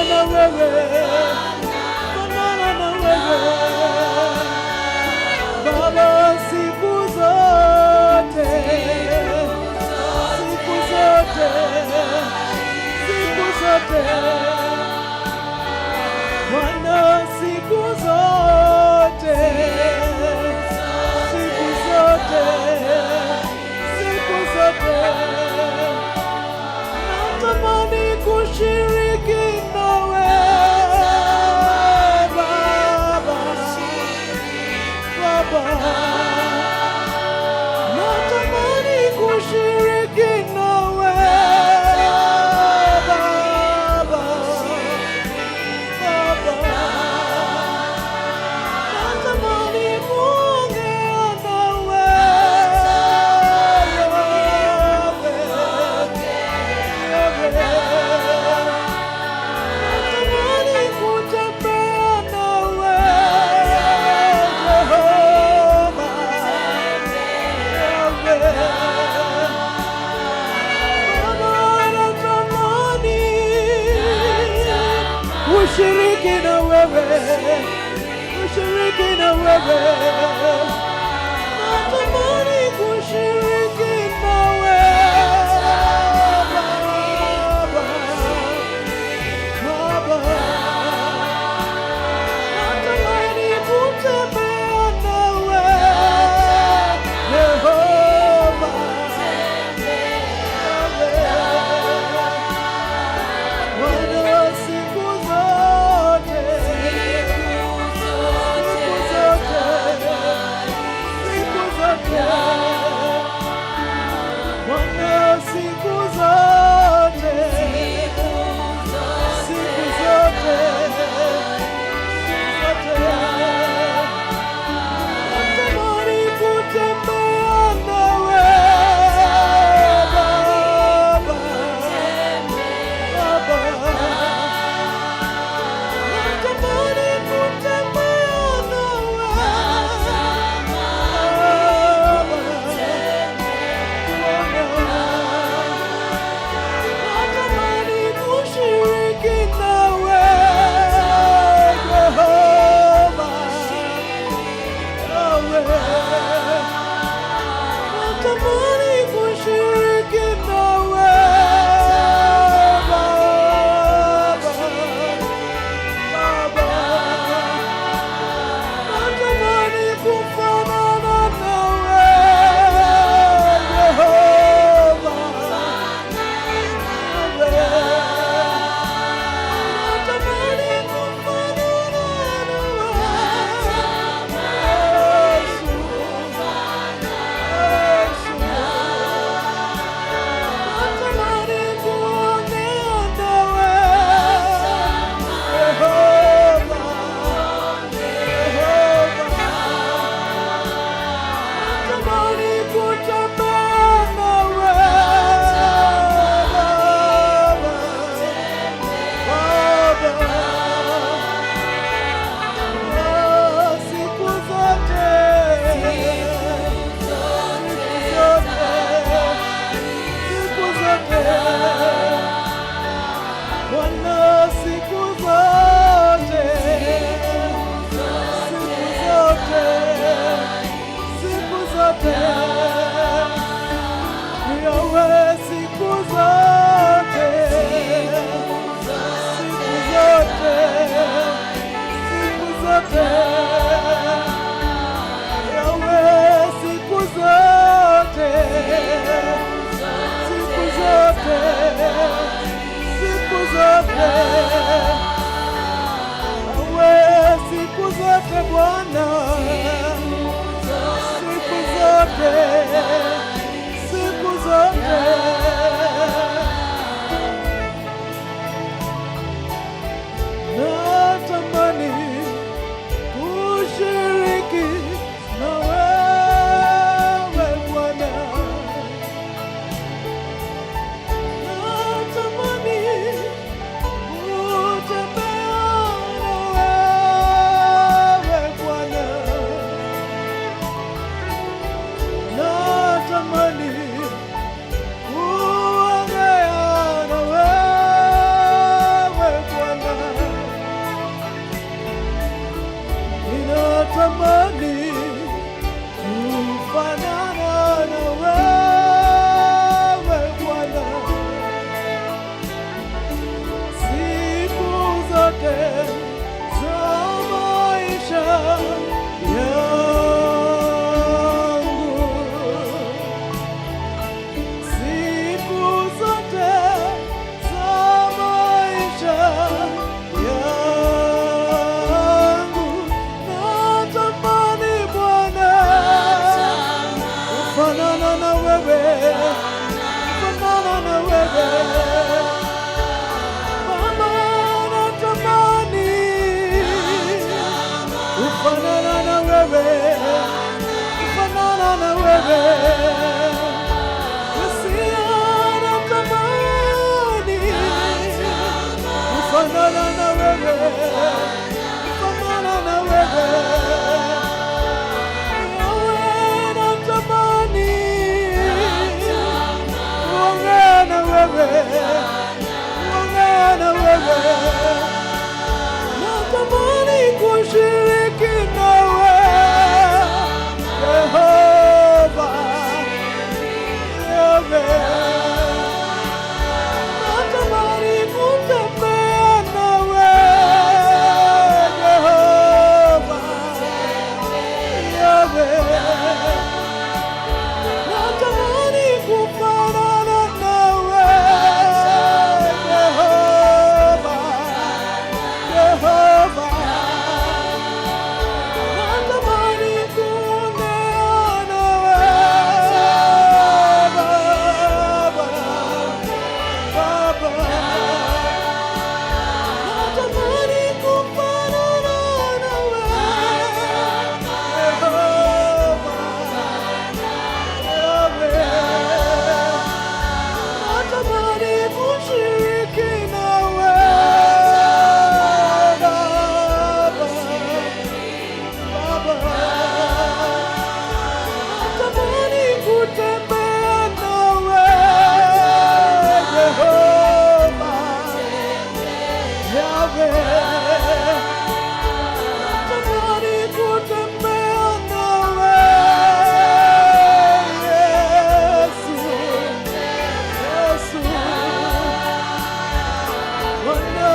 na wewe, fanana na wewe Baba, siku zote, siku zote, siku zote Bwana, siku zote, siku zote, siku zote natamani kushiriki nawe Baba, Baba, natamani kushiriki nawe Baba, Baba, natamani kuongea nawe natamani kutembea nawe Jehova, ushiriki na wewe, ushiriki na wewe, natamani kushiriki nawe Baba, Baba, natamani kutembea nawe Yehova, Bwana, siku zote, siku zote, siku zote Bwana, siku zote, siku zote, siku zote natamani kutembea nawe Baba, Baba, natamani kutembea nawe Baba, natamani kushiriki nawe Yehova, natamani kushiriki nawe Baba, Baba, natamani kufanana nawe Yehova, natamani kufanana nawe Yesu, natamani kuongea nawe Yehova, natamani kutembea nawe Baba, siku zote, siku zote Bwana, siku zote, siku zote Yawe, siku zote, siku zote, siku zote Yawe, siku zote, siku zote, siku zote Yawe, siku zote Bwana, siku zote, siku zote natamani kushiriki na wewe Bwana, natamani kutembea na wewe Bwana, natamani wewe, kuongea na wewe, natamani kushiriki nawe Yehova, natamani kutembea nawe Yehova, natamani kufanana nawe Yehova, natamani kuongea nawe Baba, natamani kufanana nawe natamani kushiriki nawe Baba, natamani kutembea nawe Yehova, natamani kutembea nawe Yesu, Bwana,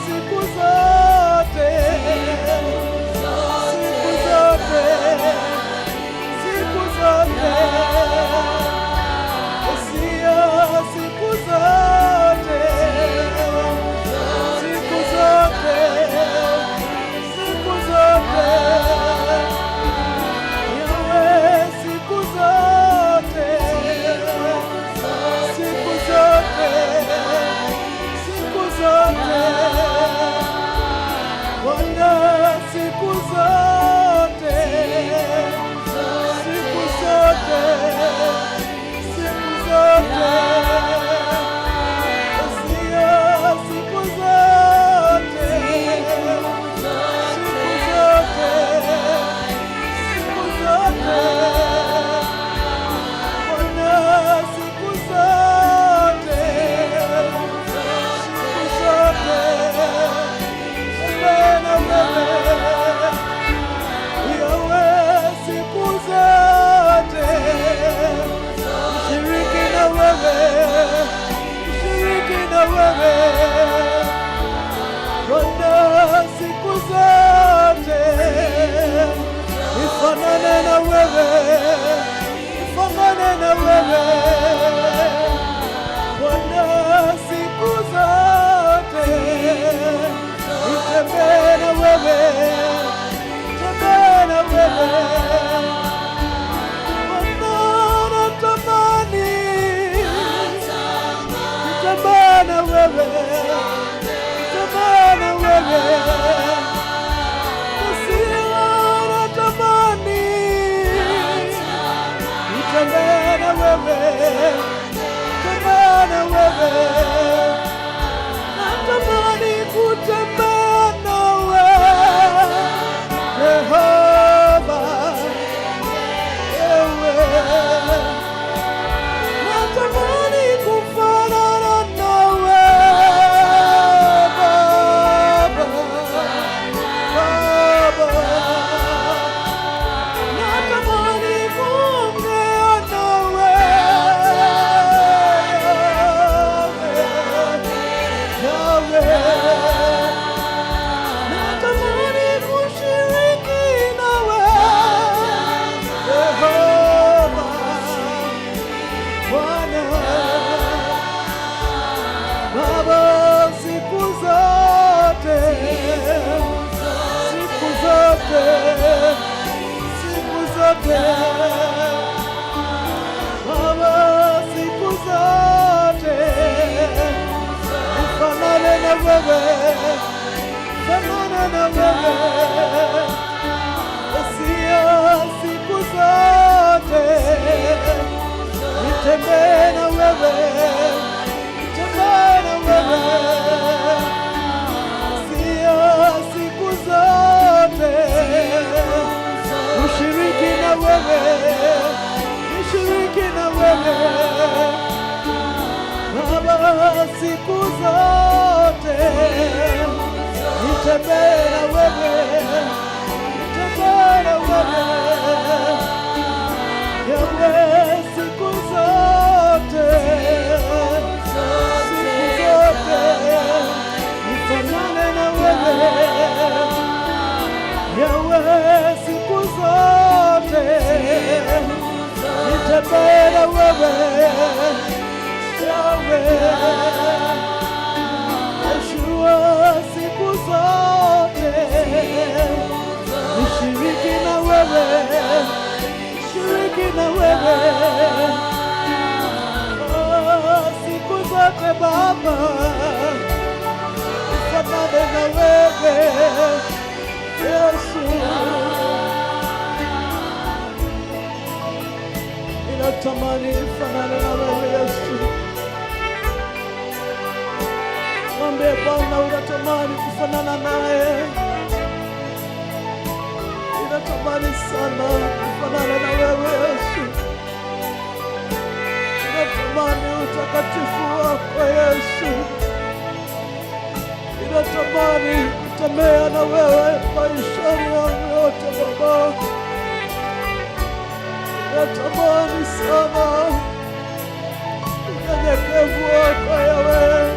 siku zote, siku zote, Usia, siku zote, siku zote, siku zote, Yawe, siku zote, siku zote, siku zote, Bwana, siku zote, siku zote, siku zote, Usia, siku zote, siku zote, siku zote, Bwana, siku zote, siku zote, tembea na wewe Yawe, siku zote, shiriki na wewe, shiriki na wewe Bwana, siku zote, nifanane na wewe, nifanane na wewe Bwana, siku zote, nitembee na wewe, tembee na wewe Bwana, natamani nitembee na wewe, nitembee na wewe Usia, natamani nitembee na wewe, tembee na wewe, natamani kutembea nawe Yehova, natamani kufanana nawe Baba, natamani kuongea nawe natamani kushiriki nawe Yehova, Bwana, Baba, siku zote, siku zote, siku zote, Baba, siku zote, nifanane na wewe, fanane na wewe Usia, siku zote, nitembee na wewe, nitembee na wewe Usia, siku zote, ushiriki na wewe, nishiriki na wewe Baba, siku zote nitembee na wewe, nitembee na wewe Yawe, siku zote nifanane na wewe Yawe, siku zote nitembee na wewe Yawe, Yeshua, siku zote nishiriki na wewe, nishiriki na wewe siku zote Baba, nifanane na wewe Yesu. Ninatamani nifanane na wewe Yesu. Mwambie Bwana unatamani kufanana naye. Ninatamani sana kufanana na wewe Yesu. Ninatamani utakatifu wako Yesu. Ninatamani kutembea na wewe maisha yangu yote Baba. Ninatamani sana unyenyekevu wako Yawe.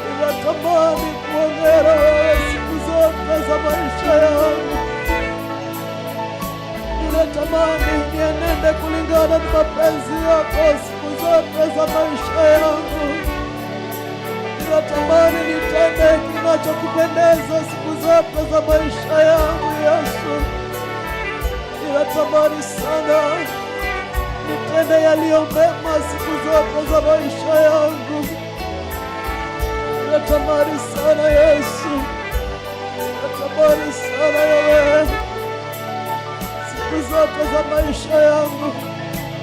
Ninatamani kuongera wewe siku zote za maisha yangu. Ninatamani nienende kulingana na mapenzi yako siku zote za maisha yangu. Ninatamani nitende kinachokupendeza siku zote za maisha yangu Yesu. Ninatamani sana nitende yaliyo mema siku zote za maisha yangu. Ninatamani sana Yesu, ninatamani sana Yawe, siku zote za maisha yangu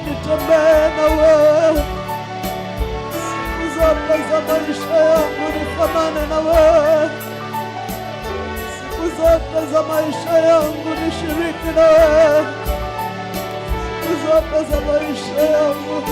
nitembee na wewe, siku zote za maisha yangu nifanane na wewe, siku zote za maisha yangu nishiriki na wewe, siku zote za maisha yangu